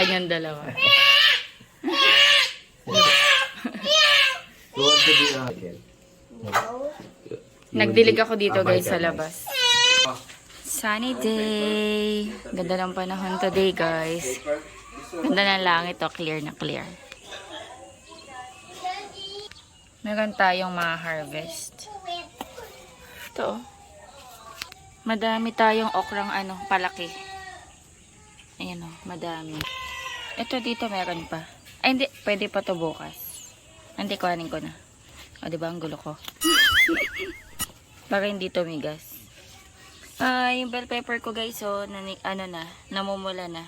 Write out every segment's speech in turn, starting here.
kanyang dalawa. Nagdilig ako dito guys sa labas. Sunny day. Ganda ng panahon today guys. Ganda ng langit o, clear na clear. Meron tayong mga harvest. Ito oh. Madami tayong okrang palaki. Ayan oh, madami. Ito dito meron pa. Ay hindi, pwede pa to bukas. Hindi, kuhanin ko na. O diba ang gulo ko. Para hindi tumigas. Yung bell pepper ko guys, oh, namumula na.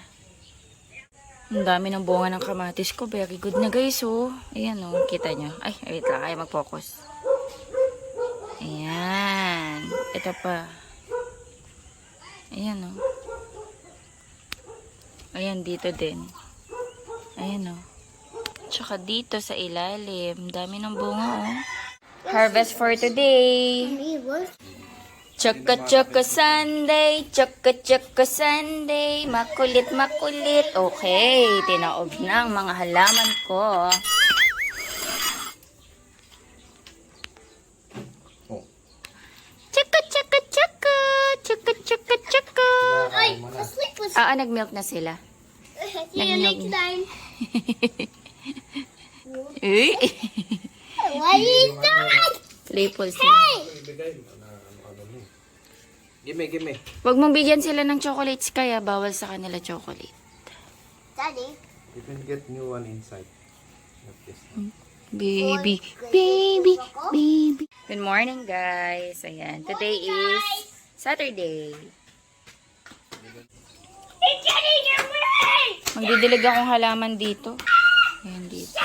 Ang dami ng bunga ng kamatis ko. Very good na guys, oh. Ayan, oh. Kita nyo. Ay, wait lang. Ay, mag-focus. Ayan. Ito pa. Ayan, oh. Ayan, dito din. Ayan, oh. Tsaka dito sa ilalim. Dami ng bunga, oh. Harvest for today. Chaka-chaka Sunday, chaka-chaka Sunday, makulit. Okay, tinaob na ang mga halaman ko. Chaka-chaka. Nag-milk na sila. See you next time. Uy! What is that? Playful sila. Gimme. Huwag mong bigyan sila ng chocolates kaya bawal sa kanila chocolate. Daddy. You can get new one inside. Like this. Baby. Good morning guys. Ayan, today is Saturday. Magdidilig akong halaman dito. Ayan dito.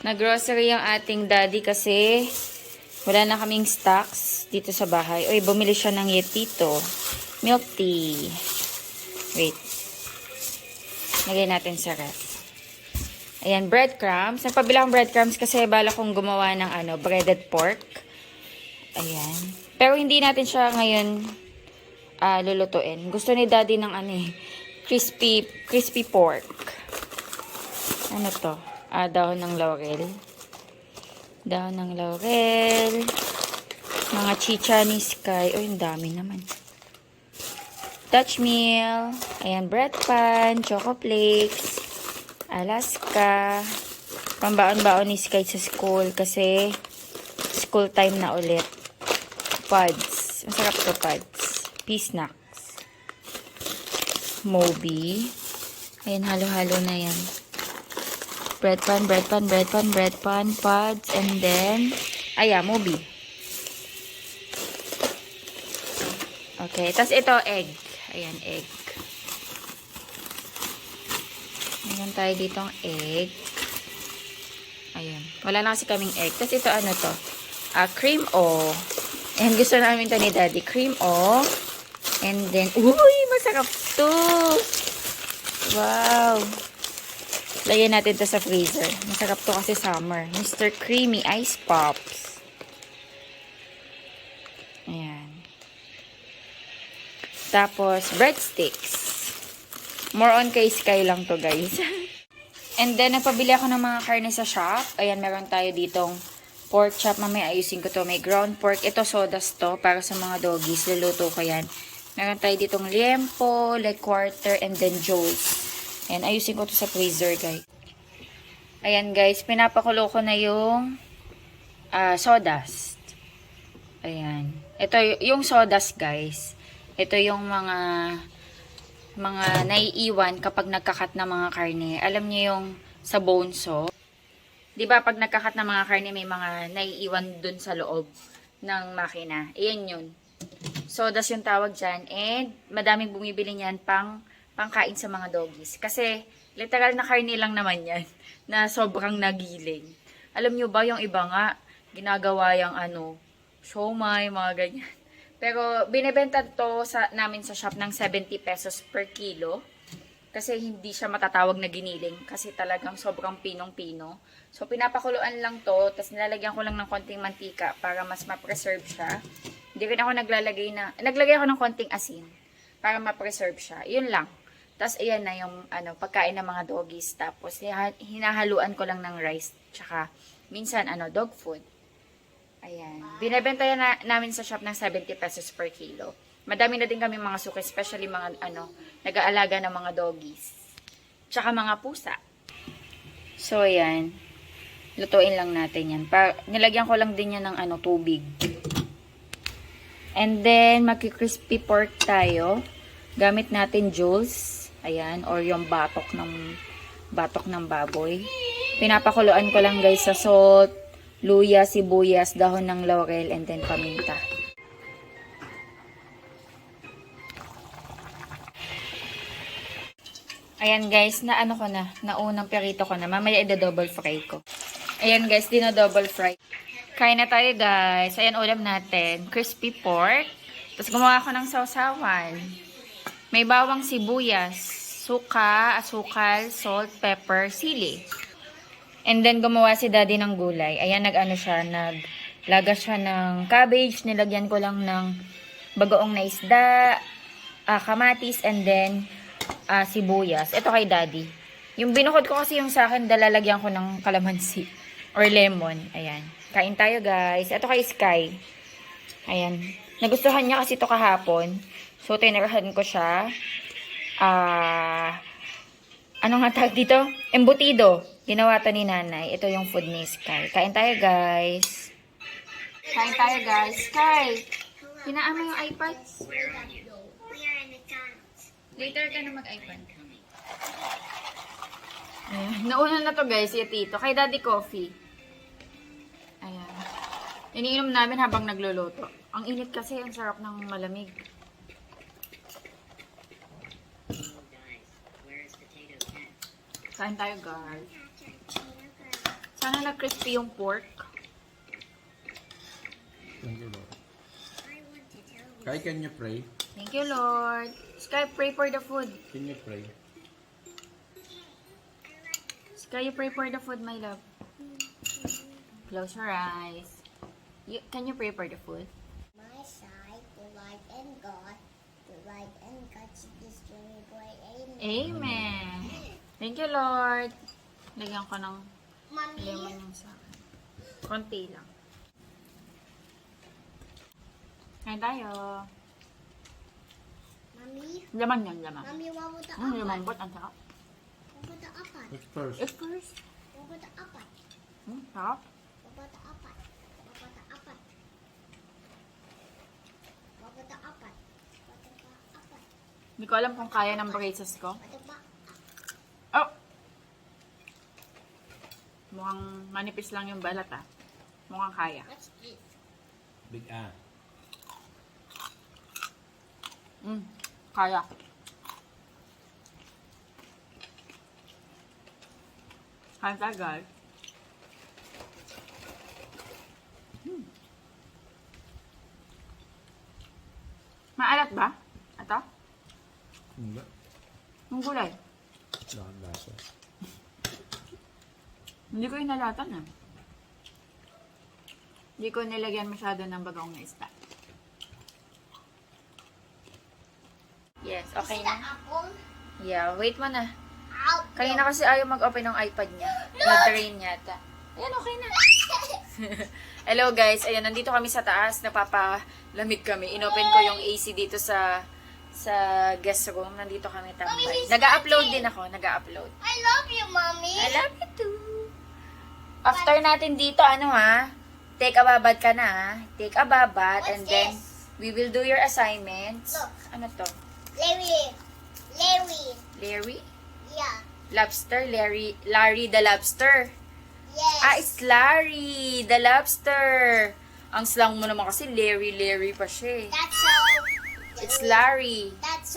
Nag-grocery ang ating daddy kasi wala na kaming stocks dito sa bahay. Uy, bumili siya ng Yetito milk tea. Wait. Lagay natin sa ref. Ayan, breadcrumbs. Nagpabila akong breadcrumbs kasi bala kong gumawa ng breaded pork. Ayan. Pero hindi natin siya ngayon lulutuin. Gusto ni daddy ng crispy pork. Ano to? Dahon ng laurel. Dahon ng laurel. Mga chicha ni Sky. Uy, ang dami naman. Dutch meal. Ayan, bread pan. Choco flakes. Alaska. Pambaon-baon ni Sky sa school kasi school time na ulit. Pods. Masarap to pods. Peace snacks. Moby. Ayan, halo-halo na yan. Bread pan, pods, and then, Moby. Okay, tas ito, egg. Ayan, egg. Ayan tayo ditong egg. Ayan. Wala na kasi kaming egg. Tas ito, to? Cream o. Ayan, gusto namin to ni daddy. Cream o. And then, uy, masarap to. Wow. Lagyan natin to sa freezer. Masarap to kasi summer. Mr. Creamy Ice Pops. Ayan. Tapos, breadsticks. More on kay Sky lang to, guys. And then, nagpabili ako ng mga karne sa shop. Ayan, meron tayo ditong pork chop. Mamaya ayusin ko to. May ground pork. Ito, sodas to. Para sa mga doggies. Luluto ko yan. Meron tayo ditong liempo, leg quarter, and then joes. Ayan, ayusin ko to sa freezer, guys. Ayan, guys. Pinapakulo ko na yung sawdust. Ayan. Ito yung sawdust, guys. Ito yung mga naiiwan kapag nagkakat ng mga karne. Alam niyo yung sa bone saw. Diba, pag nagkakat ng mga karne, may mga naiiwan dun sa loob ng makina. Ayan yun. Sawdust yung tawag dyan. And madaming bumibili niyan pangkain sa mga doggies. Kasi, literal na karne lang naman yan, na sobrang nagiling. Alam nyo ba, yung iba nga, ginagawa yung siomay, mga ganyan. Pero, binibenta to namin sa shop ng 70 pesos per kilo. Kasi, hindi siya matatawag na giniling. Kasi talagang sobrang pinong-pino. So, pinapakuluan lang to, tapos nilalagyan ko lang ng konting mantika para mas ma-preserve siya. Hindi rin ako naglagay ako ng konting asin para ma-preserve siya. Yun lang. Tapos, ayan na yung pagkain ng mga doggies. Tapos, hinahaluan ko lang ng rice. Tsaka, minsan, dog food. Ayan. Binebenta namin sa shop ng 70 pesos per kilo. Madami na din kami mga suki, especially mga, nag-aalaga ng mga doggies. Tsaka mga pusa. So, ayan. Lutuin lang natin yan. Nilagyan ko lang din yan ng, tubig. And then, magki-crispy pork tayo. Gamit natin Jules. Ayan, or yung batok ng baboy. Pinapakuluan ko lang guys sa salt, luya, sibuyas, dahon ng laurel, and then paminta. Ayan guys, naunang perito ko na. Mamaya i-double fry ko. Ayan guys, dino-double fry. Kain na tayo guys. Ayan ulam natin. Crispy pork. Tapos gumawa ko ng sausawan. May bawang sibuyas, suka, asukal, salt, pepper, sili. And then, gumawa si daddy ng gulay. Ayan, naglaga siya ng cabbage. Nilagyan ko lang ng bagoong na isda, kamatis, and then, sibuyas. Ito kay daddy. Yung binukod ko kasi yung sa akin, dalalagyan ko ng kalamansi or lemon. Ayan. Kain tayo, guys. Ito kay Sky. Ayan. Nagustuhan niya kasi ito kahapon. So, tinirahan ko siya. Ano nga tawag dito? Embutido. Ginawa to ni nanay. Ito yung food ni Sky. Kain tayo, guys. Kain tayo, guys. Sky, hinaan mo yung iPad? We are in McDonald's. Later ka na mag-iPad. Ayan. Nauna na to, guys. Si Tito. Kay Daddy Coffee. Ayan. Iniinom namin habang nagluluto. Ang init kasi. Ang sarap ng malamig. Kain tayo, guys. Sana na-crispy yung pork. Thank you, Lord. Kai, can you pray? Thank you, Lord. Sky, pray for the food. Can you pray? Sky, you pray for the food, my love. Close your eyes. Can you pray for the food? My side, the light and God, the light and God, this journey boy, amen. Amen. Thank you, Lord. Lagyan ko ng Mommy, lemon yung sa akin. Konti lang. Kain tayo. Mommy, Laman yan, laman. Mommy, what would the Lumambot, ang sarap. What would the apple? What's first? It first. What would the apple? Sarap. What would the apple? What would the apple? What would the apple? What would the apple? Hindi ko alam kung kaya ng braces ko. What would the Oh! Mukhang manipis lang yung balat ah. Mukhang kaya. What's this? Big A. Kaya. Kain tayo, guys. Maalat ba? Ito? Hindi. Yung gulay. Lahat lasa. Hindi ko inalatan ah. Hindi ko nilagyan masyado ng bagong na isda. Yes, okay Is the na. apple? Yeah, wait mo na. Out. Kanina kasi ayaw mag-open ng iPad niya. Na-drain yata. Ayan, okay na. Hello guys, ayan, nandito kami sa taas. Napapalamig kami. Inopen ko yung AC dito sa guest room. Nandito kami tambay. Mommy, he's Nag-upload sweating. din ako. Nag-upload. I love you, Mommy. I love you too. After natin dito, take a babat ka na ha. Take a babat What's and then this? we will do your assignments. Look. Ano to? Larry. Larry? Yeah. Lobster? Larry the lobster. Yes. It's Larry the lobster. Ang slang mo naman kasi Larry pa siya eh. That's so. It's Larry. That's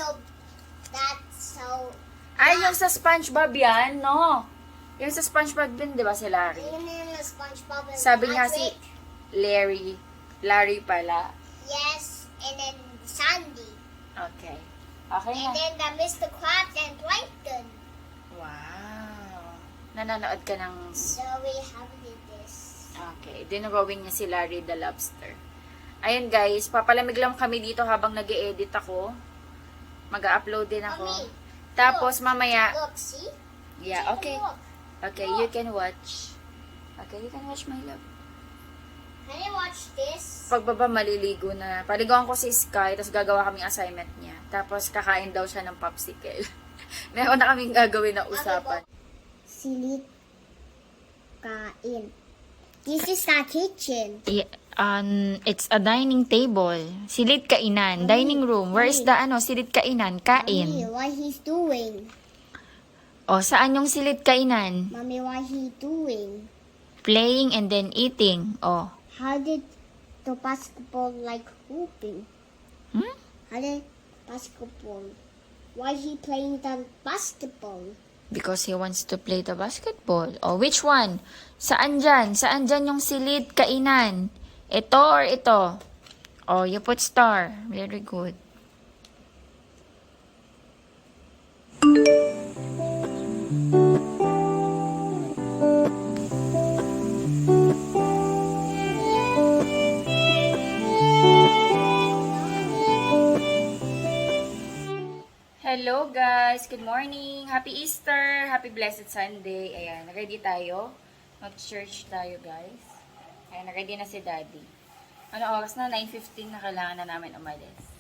so. Ay, yung sa SpongeBob yan, no? Yung sa SpongeBob din, di ba si Larry? Yun yung SpongeBob and Sabi niya si Patrick. Larry pala. Yes, and then Sandy. Okay. Okay And na. then the Mr. Krabs and Plankton. Wow. Nanonood ka ng... So we have this. Okay. Dinrawing niya si Larry the lobster. Ayun guys, papalamig lang kami dito habang nag-e-edit ako. Mag-upload din ako. Mommy, Tapos mamaya, Look, see? yeah, okay. Look. Okay, you can watch. Okay, you can watch, my love. Can you watch this? Pagbaba, maliligo na. Paligawan ko si Sky, tapos gagawa kaming assignment niya. Tapos kakain daw siya ng popsicle. Meron na kaming gagawin na usapan. Silid kain. This is the kitchen. It's a dining table. Silid kainan. Dining room. Where is the silid kainan? Mommy, Kain. what he's doing? O, saan yung silid kainan? Mommy, what he doing? Playing and then eating. O. How did the basketball like hooping? Hmm? How did basketball? Why he playing the basketball? Because he wants to play the basketball. O, which one? Saan dyan? Saan dyan yung silid kainan? Ito or ito? O, you put star. Very good. Hello guys! Good morning! Happy Easter! Happy Blessed Sunday! Ayan, ready tayo? Mag-church tayo guys. Ayan, ready na si Daddy. Ano oras na? 9:15 na kailangan na namin umalis.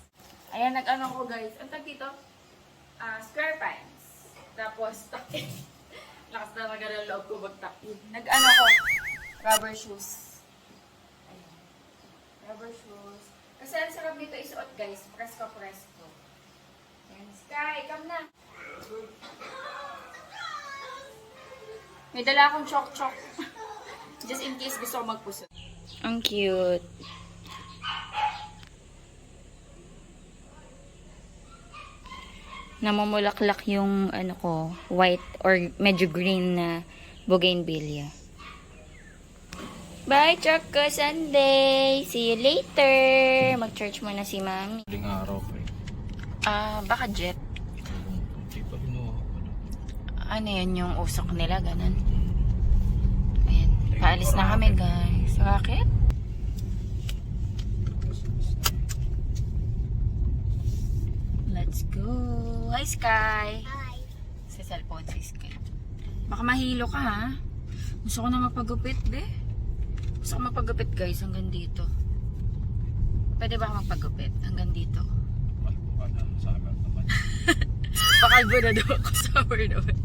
Ayan, nag-ano ko guys. Ang tag dito? Square pants. Tapos, lakas na magandang loob ko magtakid. Nag-ano ko? Rubber shoes. Ayan. Rubber shoes. Kasi ang sarap nito isuot guys. Presko. Ayan, Sky, come na. May dala akong chok-chok. Just in case gusto ko magpusot. Ang cute. Namumulaklak yung white or medyo green na bougainvillea. Bye, Choco Sunday! See you later! Mag-church muna si Mami. Huling araw ko eh. Baka jet. Hindi pa kinuha ko na. Ano yun yung usok nila, ganun. Ayan. Paalis na kami, guys. Bakit? Let's go. Hi, Sky. Hi. Sa cellphone si Sky. Baka mahilo ka, ha? Gusto ko na magpagupit, be. Gusto ko magpagupit, guys, hanggang dito. Pwede ba ako magpagupit hanggang dito? Summer naman. Pakalbo na daw ako. Summer naman.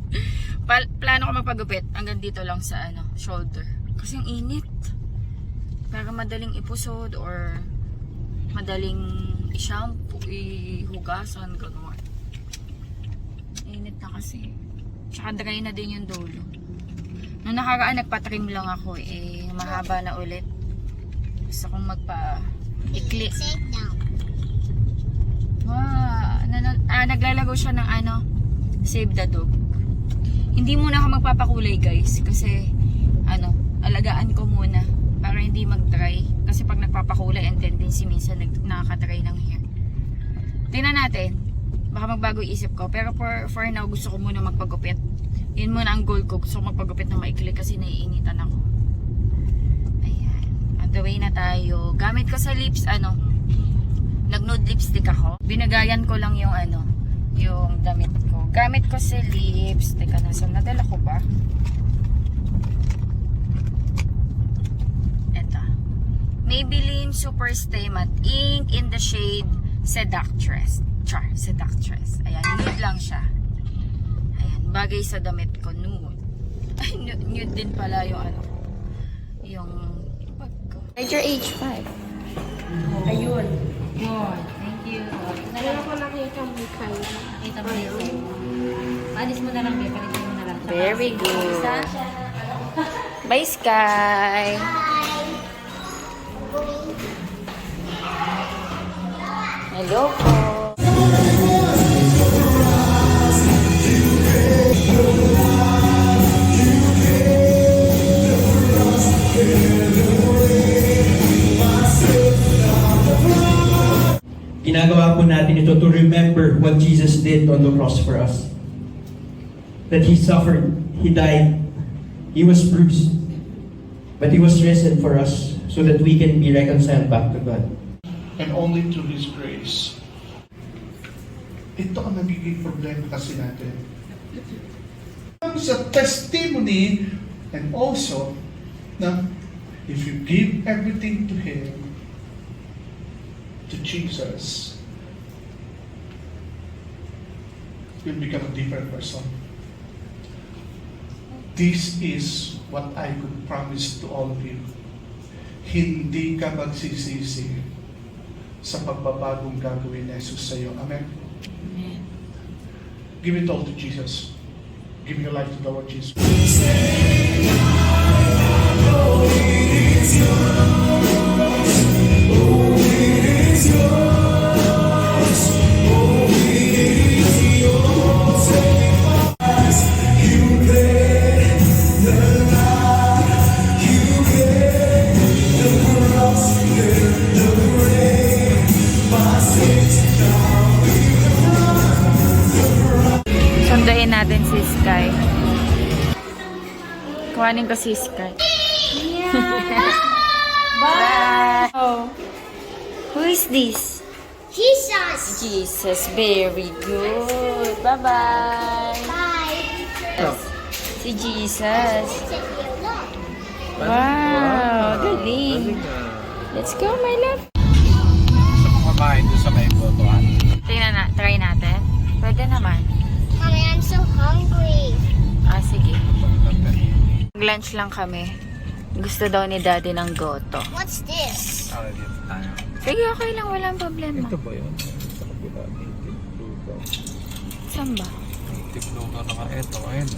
Plano ko magpagupit hanggang dito lang sa shoulder. Kasi ang init. Para madaling ipusod or madaling i-shampoo, ihugasan, gano'n. Init na kasi. Tsaka dry na din yung dulo. Nung nakaraan, nagpa-trim lang ako mahaba na ulit. Gusto kong magpa-ikli. Sit down. Wow. Naglalago siya ng Save the Dog. Hindi muna ako magpapakulay guys. Kasi, alagaan ko muna. Para hindi mag-dry. Kasi pag nagpapakulay, ang tendency minsan nakaka-dry ng hair. Tingnan natin. Baka magbago isip ko. Pero for now, gusto ko muna magpagupit. Yun muna ang goal ko. Gusto ko magpagupit na maikli kasi naiinitan ako. Ayan. On the way na tayo. Gamit ko sa lips, nag-nude lipstick ako. Binagayan ko lang yung yung damit ko. Gamit ko sa lips. Teka, nasaan nadala ko ba? Eto. Maybelline Super Stay Matte Ink in the shade Seductress. Seductress. Ayan, nude lang siya. Ayan, bagay sa damit ko, nude. Ay, nude din pala yung yung bag ko. At your age 5. Ayun. Yun. Thank you. Meron ko nakita mo kayo. Kita mo na yun. Paalis mo na lang, Bea. Palitin mo na lang. Very good. Bye, Sky. Hello po. Ginagawa po natin ito to remember what Jesus did on the cross for us. That He suffered, He died, He was bruised, but He was risen for us so that we can be reconciled back to God. And only through His grace Ito ang nagiging problema kasi natin. Sa testimony, and also, na if you give everything to Him, to Jesus, you'll become a different person. This is what I could promise to all of you. Hindi ka magsisisi sa pagbabagong gagawin ni Jesus sa iyo. Amen? Amen. Give it all to Jesus. Give your life to the Lord Jesus. Sunduin natin si Sky. Kuhanin ko si Sky. Bye! Oh. Who is this? Jesus. Jesus. Very good. Bye-bye. Bye. Si Jesus. Wow, galing. Let's go, my love. Sa mga bahay doon sa may botohan. Tingnan na, try natin. Pwede naman. Mommy, I'm so hungry. Ah, sige. Lunch lang kami. Gusto daw ni Daddy ng goto. What's this? Okay, dito tayo. Sige, okay lang. Walang problema. Ito ba yun? Sa kapila, native lugaw. Saan ba? Native lugaw na ka. Ito, ayun.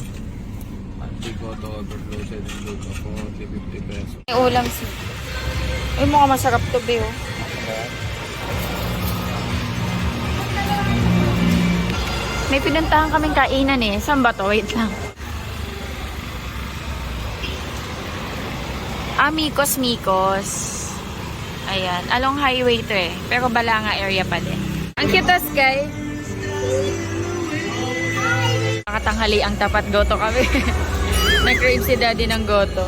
Anti-goto overloaded lugaw po. 50 pesos. May ulam si... Ay, mukhang masarap to, Beo. May pinuntahan kaming kainan eh. Saan ba to? Wait lang. Mikos. Ayan. Along highway to eh. Pero Balanga area pa din. Ang cute, Sky. Nakatanghali ang tapat goto kami. Nag-crave si Daddy ng goto.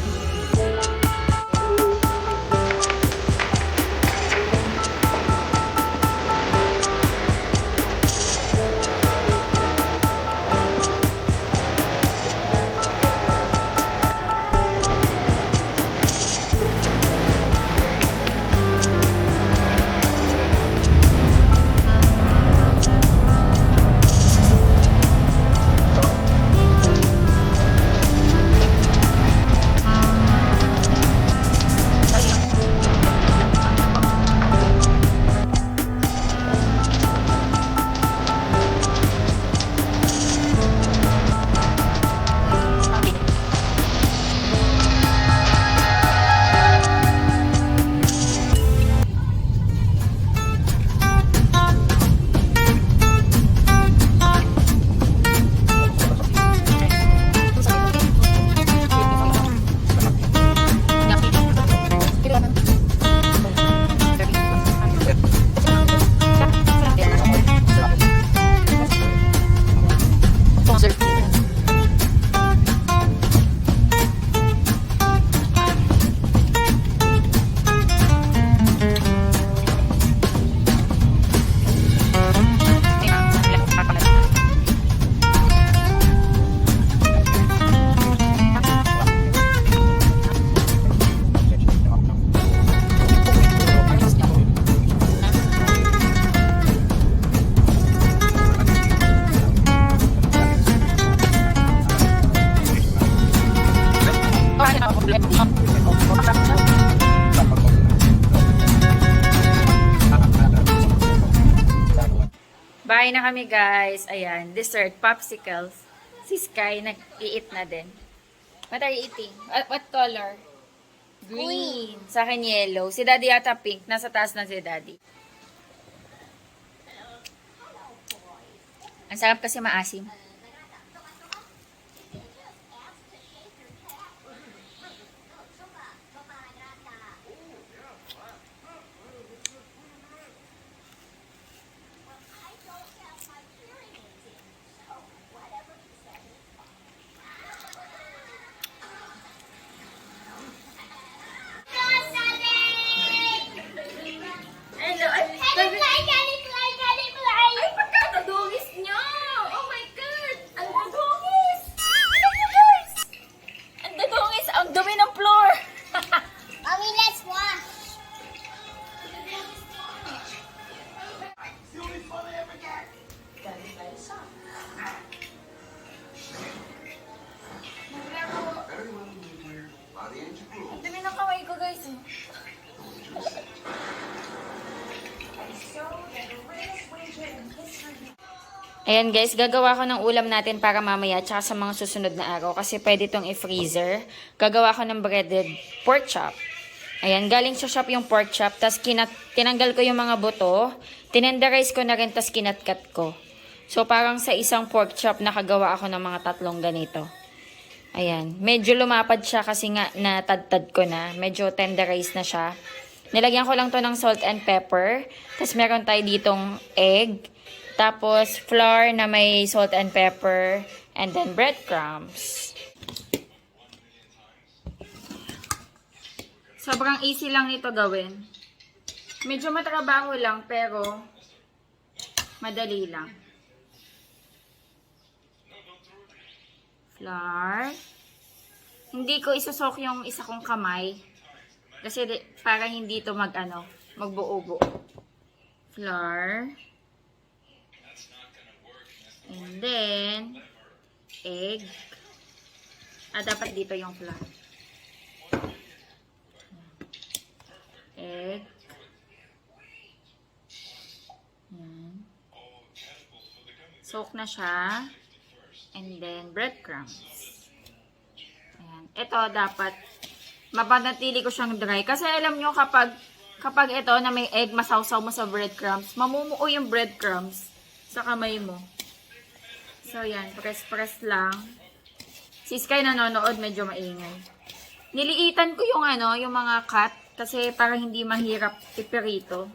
Bye na kami, guys. Ayan, dessert, popsicles. Si Sky, nag-i-eat na din. What are you eating? What color? Green. Sa akin, yellow. Si Daddy yata pink. Nasa taas na si Daddy. Ang sarap kasi maasim. Can you play? Can you play? Can you play? Ay, pagkakadungis Ang dumi ng kamay ko, guys. Ayan guys, gagawa ko ng ulam natin para mamaya tsaka sa mga susunod na araw kasi pwede itong i-freezer. Gagawa ko ng breaded pork chop. Ayan, galing sa shop yung pork chop, tas tinanggal ko yung mga buto, tinenderize ko na rin, tas kinatkat ko. So parang sa isang pork chop nakagawa ako ng mga 3 ganito. Ayan, medyo lumapad siya kasi nga natadtad ko na, medyo tenderize na siya. Nilagyan ko lang to ng salt and pepper, tas meron tayo ditong egg, tapos flour na may salt and pepper, and then breadcrumbs. Sobrang easy lang nito gawin. Medyo matrabaho lang, pero madali lang. Flour. Hindi ko isasok yung isa kong kamay. Kasi para hindi ito magbuo-buo. Flour. And then, egg. Dapat dito yung flour. Egg. Yan. Soak na siya. And then, breadcrumbs. Ayan. Ito, dapat mapanatili ko siyang dry. Kasi alam nyo, kapag ito na may egg, masawsaw mo sa breadcrumbs, mamumuo yung breadcrumbs sa kamay mo. So, yan. Press-press lang. Si Sky nanonood, medyo maingay. Niliitan ko yung yung mga cut. Kasi para hindi mahirap ipirito.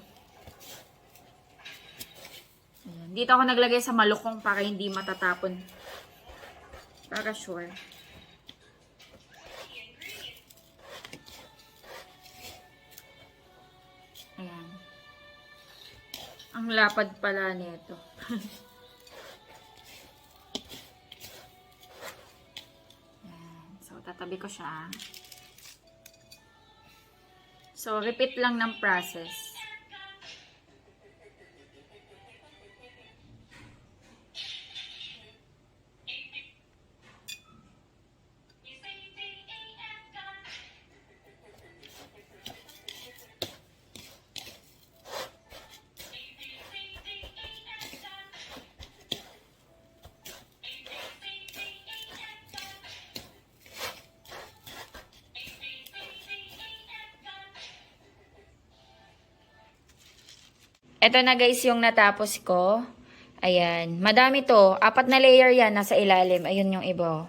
Ayan. Dito ako naglagay sa malukong para hindi matatapon. Para sure. Ayan. Ang lapad pala nito. Ayan. So, tatabi ko siya. So, repeat lang ng process. Ito na guys yung natapos ko. Ayan. Madami to. 4 na layer yan. Nasa ilalim. Ayun yung iba.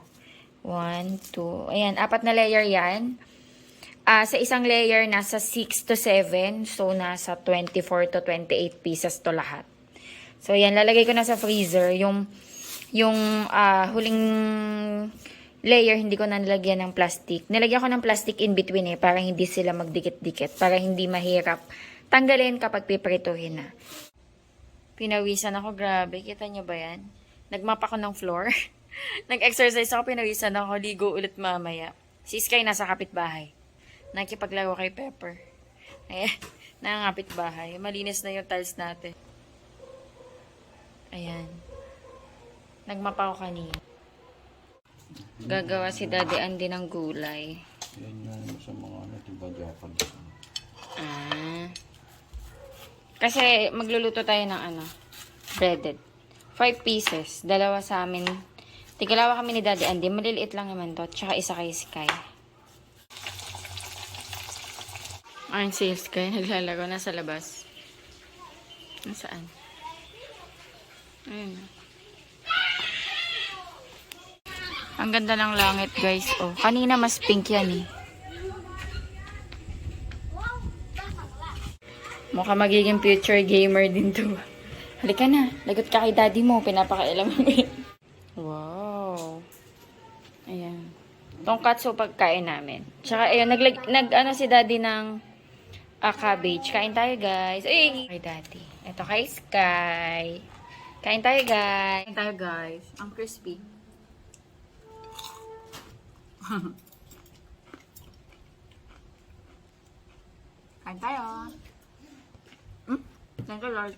1, 2. Ayan. 4 na layer yan. Sa isang layer, nasa 6 to 7. So, nasa 24 to 28 pieces to lahat. So, ayan. Lalagay ko na sa freezer. Yung huling layer, hindi ko na nilagyan ng plastic. Nilagyan ko ng plastic in between para hindi sila magdikit-dikit. Para hindi mahirap tanggalin kapag piprituhin na. Pinawisan ako, grabe. Kita niyo ba yan? Nagmap ako ng floor. Nag-exercise ako, pinawisan ako. Ligo ulit mamaya. Si Sky nasa kapitbahay. Nakipaglaro kay Pepper. Ayan, nakakapitbahay. Malinis na yung tiles natin. Ayan. Nagmap ako kanina. Gagawa si Daddy Andy ng gulay. Yan nga sa mga diba Japanese. Kasi magluluto tayo ng breaded. 5 pieces. 2 sa amin. Tigalawa kami ni Daddy Andy. Maliliit lang naman to. Tsaka isa kay Sky. Ayun si Sky. Naglalaro na sa labas. Nasaan? Ayun. Ang ganda ng langit guys. Oh, kanina mas pink yan eh. Mukha magiging future gamer din to. Halika na. Lagot ka kay daddy mo. Pinapakailam mo. Wow. Ayan. Tonkatsu pagkain namin. Tsaka ayun, si daddy ng cabbage. Kain tayo guys. Ay! Kay daddy. Ito kay Sky. Kain tayo guys. Kain tayo guys. Ang crispy. Kain tayo. Thank you Lord.